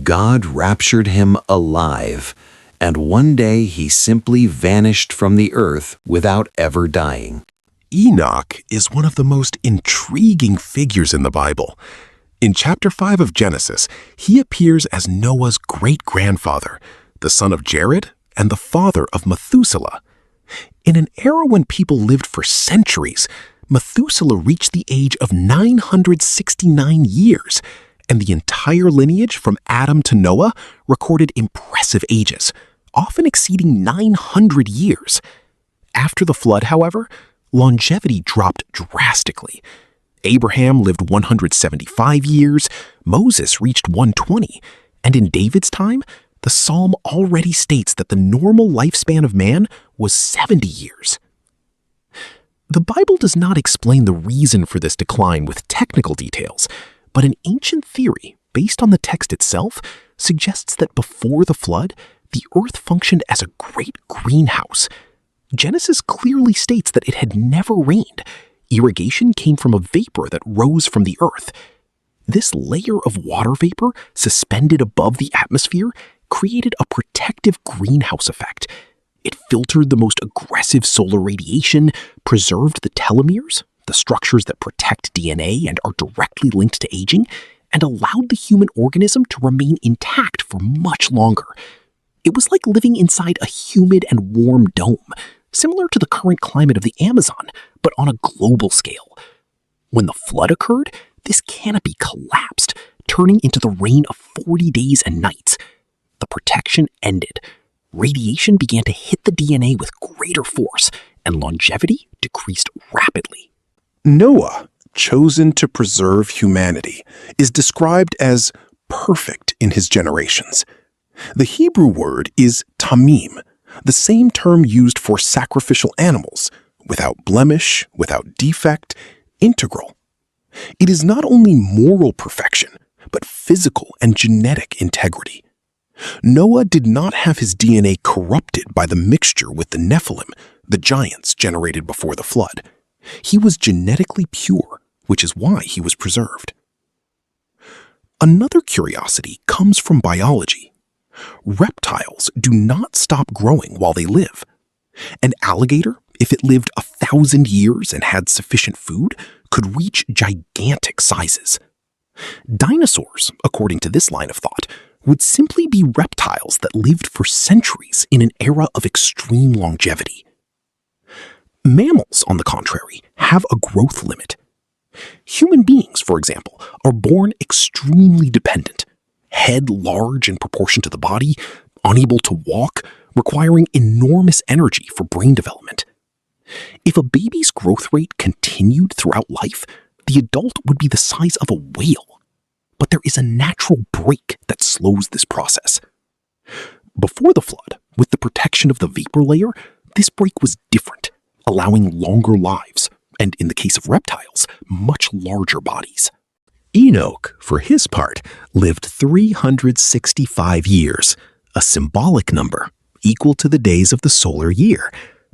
God raptured him alive, and one day he simply vanished from the earth without ever dying. Enoch is one of the most intriguing figures in the Bible. In chapter 5 of Genesis, he appears as Noah's great-grandfather, the son of Jared and the father of Methuselah. In an era when people lived for centuries, Methuselah reached the age of 969 years, and the entire lineage from Adam to Noah recorded impressive ages, often exceeding 900 years. After the flood, however, longevity dropped drastically. Abraham lived 175 years, Moses reached 120, and in David's time, the psalm already states that the normal lifespan of man was 70 years. The Bible does not explain the reason for this decline with technical details, but an ancient theory, based on the text itself, suggests that before the flood, the earth functioned as a great greenhouse. Genesis clearly states that it had never rained. Irrigation came from a vapor that rose from the earth. This layer of water vapor, suspended above the atmosphere, created a protective greenhouse effect. It filtered the most aggressive solar radiation, preserved the telomeres, the structures that protect DNA and are directly linked to aging, and allowed the human organism to remain intact for much longer. It was like living inside a humid and warm dome, similar to the current climate of the Amazon, but on a global scale. When the flood occurred, this canopy collapsed, turning into the reign of 40 days and nights. The protection ended. Radiation began to hit the DNA with greater force, and longevity decreased rapidly. Noah, chosen to preserve humanity, is described as perfect in his generations. The Hebrew word is tamim, the same term used for sacrificial animals, without blemish, without defect, integral. It is not only moral perfection, but physical and genetic integrity. Noah did not have his DNA corrupted by the mixture with the Nephilim, the giants generated before the flood. He was genetically pure, which is why he was preserved. Another curiosity comes from biology. Reptiles do not stop growing while they live. An alligator, if it lived 1,000 years and had sufficient food, could reach gigantic sizes. Dinosaurs, according to this line of thought, would simply be reptiles that lived for centuries in an era of extreme longevity. Mammals, on the contrary, have a growth limit. Human beings, for example, are born extremely dependent, head large in proportion to the body, unable to walk, requiring enormous energy for brain development. If a baby's growth rate continued throughout life, the adult would be the size of a whale. But there is a natural break that slows this process. Before the flood, with the protection of the vapor layer, this break was different, allowing longer lives, and in the case of reptiles, much larger bodies. Enoch, for his part, lived 365 years, a symbolic number equal to the days of the solar year,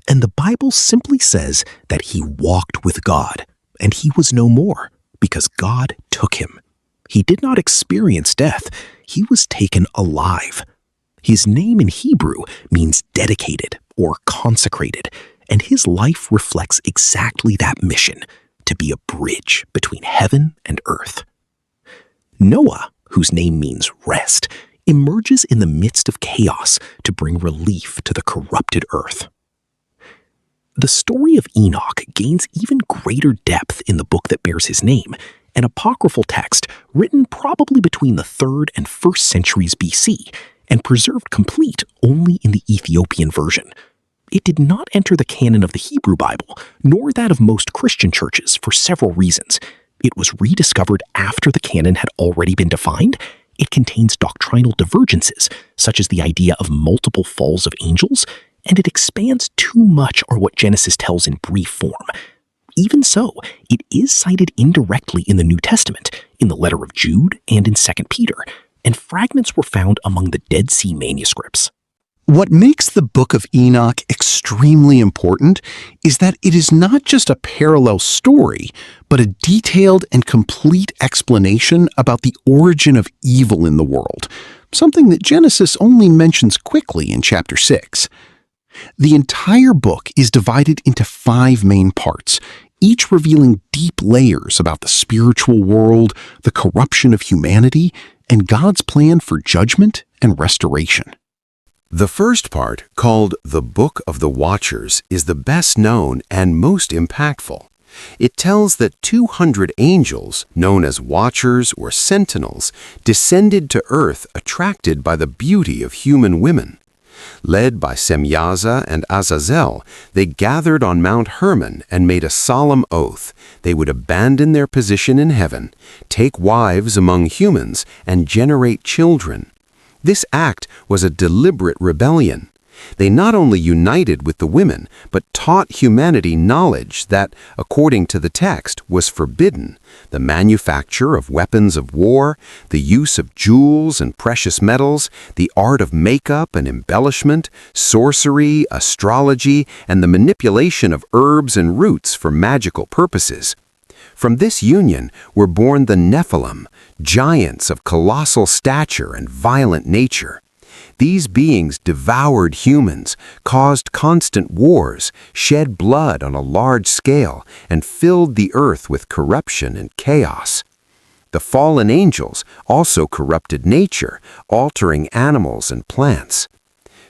and the Bible simply says that he walked with God, and he was no more, because God took him. He did not experience death, he was taken alive. His name in Hebrew means dedicated or consecrated, and his life reflects exactly that mission, to be a bridge between heaven and earth. Noah, whose name means rest, emerges in the midst of chaos to bring relief to the corrupted earth. The story of Enoch gains even greater depth in the book that bears his name, an apocryphal text written probably between the 3rd and 1st centuries BC, and preserved complete only in the Ethiopian version. It did not enter the canon of the Hebrew Bible, nor that of most Christian churches, for several reasons. It was rediscovered after the canon had already been defined. It contains doctrinal divergences, such as the idea of multiple falls of angels, and it expands too much on what Genesis tells in brief form. Even so, it is cited indirectly in the New Testament, in the letter of Jude and in 2 Peter, and fragments were found among the Dead Sea manuscripts. What makes the Book of Enoch extremely important is that it is not just a parallel story, but a detailed and complete explanation about the origin of evil in the world. something that Genesis only mentions quickly in chapter 6. The entire book is divided into 5 main parts, each revealing deep layers about the spiritual world, the corruption of humanity, and God's plan for judgment and restoration. The first part, called the Book of the Watchers, is the best known and most impactful. It tells that 200 angels, known as watchers or sentinels, descended to earth attracted by the beauty of human women. Led by Semyaza and Azazel, they gathered on Mount Hermon and made a solemn oath. They would abandon their position in heaven, take wives among humans, and generate children. This act was a deliberate rebellion. They not only united with the women, but taught humanity knowledge that, according to the text, was forbidden: the manufacture of weapons of war, the use of jewels and precious metals, the art of makeup and embellishment, sorcery, astrology, and the manipulation of herbs and roots for magical purposes. From this union were born the Nephilim, giants of colossal stature and violent nature. These beings devoured humans, caused constant wars, shed blood on a large scale, and filled the earth with corruption and chaos. The fallen angels also corrupted nature, altering animals and plants.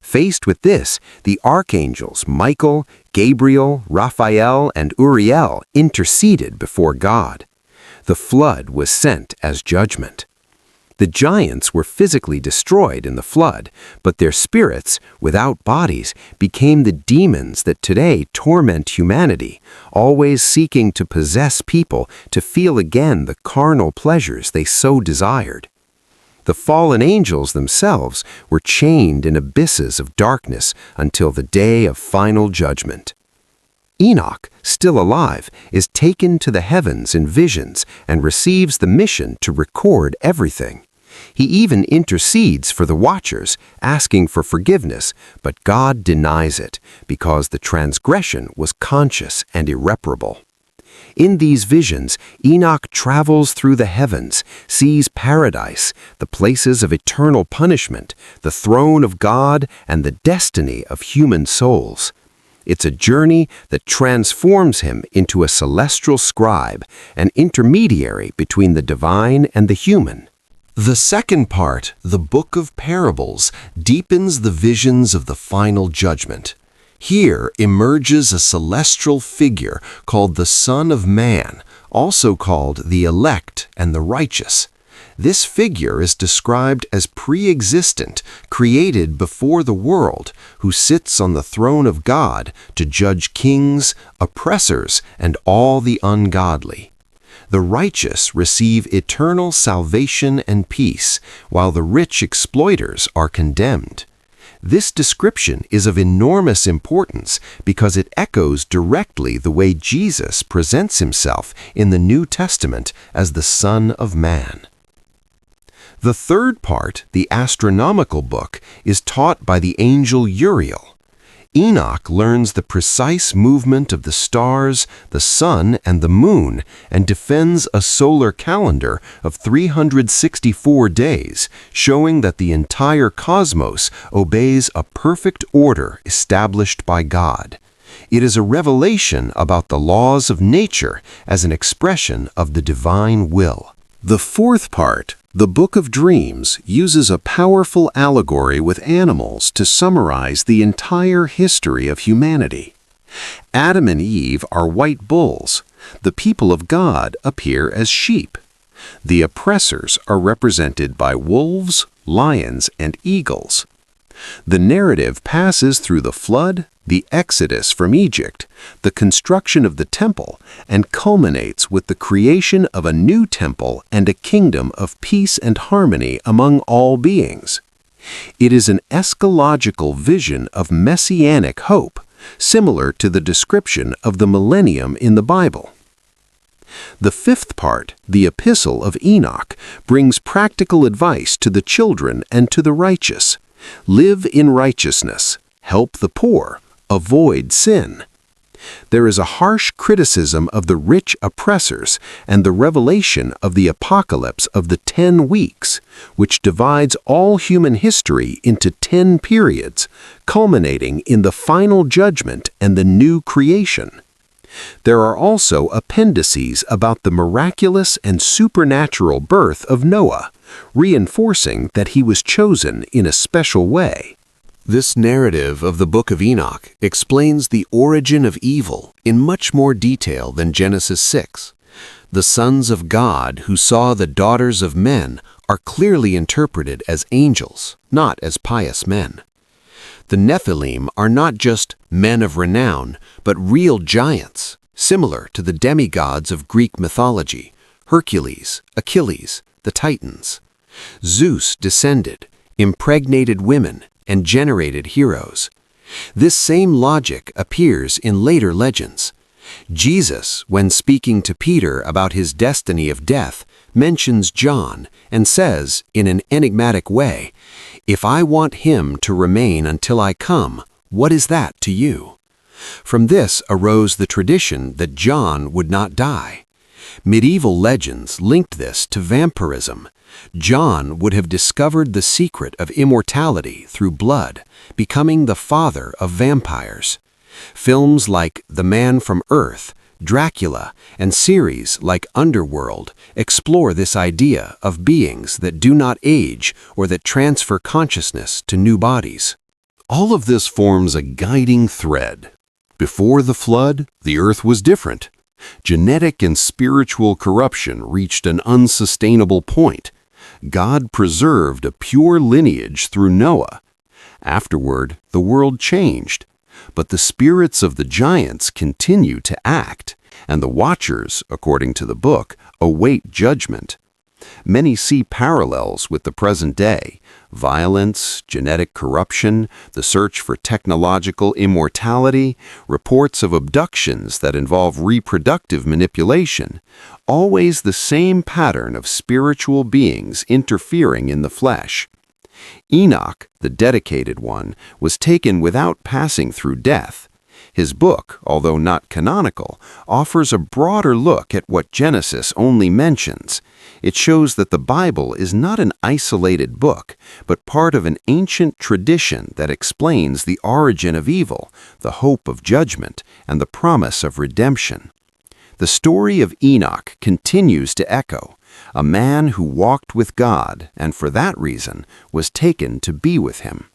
Faced with this, the archangels Michael, Gabriel, Raphael, and Uriel interceded before God. The flood was sent as judgment. The giants were physically destroyed in the flood, but their spirits, without bodies, became the demons that today torment humanity, always seeking to possess people to feel again the carnal pleasures they so desired. The fallen angels themselves were chained in abysses of darkness until the day of final judgment. Enoch, still alive, is taken to the heavens in visions and receives the mission to record everything. He even intercedes for the watchers, asking for forgiveness, but God denies it because the transgression was conscious and irreparable. In these visions, Enoch travels through the heavens, sees paradise, the places of eternal punishment, the throne of God, and the destiny of human souls. It's a journey that transforms him into a celestial scribe, an intermediary between the divine and the human. The second part, the Book of Parables, deepens the visions of the final judgment. Here emerges a celestial figure called the Son of Man, also called the elect and the righteous. This figure is described as pre-existent, created before the world, who sits on the throne of God to judge kings, oppressors, and all the ungodly. The righteous receive eternal salvation and peace, while the rich exploiters are condemned. This description is of enormous importance because it echoes directly the way Jesus presents himself in the New Testament as the Son of Man. The third part, the astronomical book, is taught by the angel Uriel. Enoch learns the precise movement of the stars, the sun, and the moon, and defends a solar calendar of 364 days, showing that the entire cosmos obeys a perfect order established by God. It is a revelation about the laws of nature as an expression of the divine will. The fourth part, the Book of Dreams, uses a powerful allegory with animals to summarize the entire history of humanity. Adam and Eve are white bulls. The people of God appear as sheep. The oppressors are represented by wolves, lions, and eagles. The narrative passes through the flood, the exodus from Egypt, the construction of the temple, and culminates with the creation of a new temple and a kingdom of peace and harmony among all beings. It is an eschatological vision of messianic hope, similar to the description of the millennium in the Bible. The fifth part, the Epistle of Enoch, brings practical advice to the children and to the righteous. Live in righteousness, help the poor, avoid sin. There is a harsh criticism of the rich oppressors and the revelation of the apocalypse of the 10 weeks, which divides all human history into 10 periods, culminating in the final judgment and the new creation. There are also appendices about the miraculous and supernatural birth of Noah, reinforcing that he was chosen in a special way. This narrative of the Book of Enoch explains the origin of evil in much more detail than Genesis 6. The sons of God who saw the daughters of men are clearly interpreted as angels, not as pious men. The Nephilim are not just men of renown, but real giants, similar to the demigods of Greek mythology, Hercules, Achilles, the Titans. Zeus descended, impregnated women, and generated heroes. This same logic appears in later legends. Jesus, when speaking to Peter about his destiny of death, mentions John and says, in an enigmatic way, "If I want him to remain until I come, what is that to you?" From this arose the tradition that John would not die. Medieval legends linked this to vampirism. John would have discovered the secret of immortality through blood, becoming the father of vampires. Films like The Man from Earth, Dracula, and series like Underworld explore this idea of beings that do not age or that transfer consciousness to new bodies. All of this forms a guiding thread. Before the flood, the earth was different. Genetic and spiritual corruption reached an unsustainable point. God preserved a pure lineage through Noah. Afterward, the world changed. But the spirits of the giants continue to act, and the watchers, according to the book, await judgment. Many see parallels with the present day: violence, genetic corruption, the search for technological immortality, reports of abductions that involve reproductive manipulation, always the same pattern of spiritual beings interfering in the flesh. Enoch, the dedicated one, was taken without passing through death. His book, although not canonical, offers a broader look at what Genesis only mentions. It shows that the Bible is not an isolated book, but part of an ancient tradition that explains the origin of evil, the hope of judgment, and the promise of redemption. The story of Enoch continues to echo, a man who walked with God and for that reason was taken to be with him.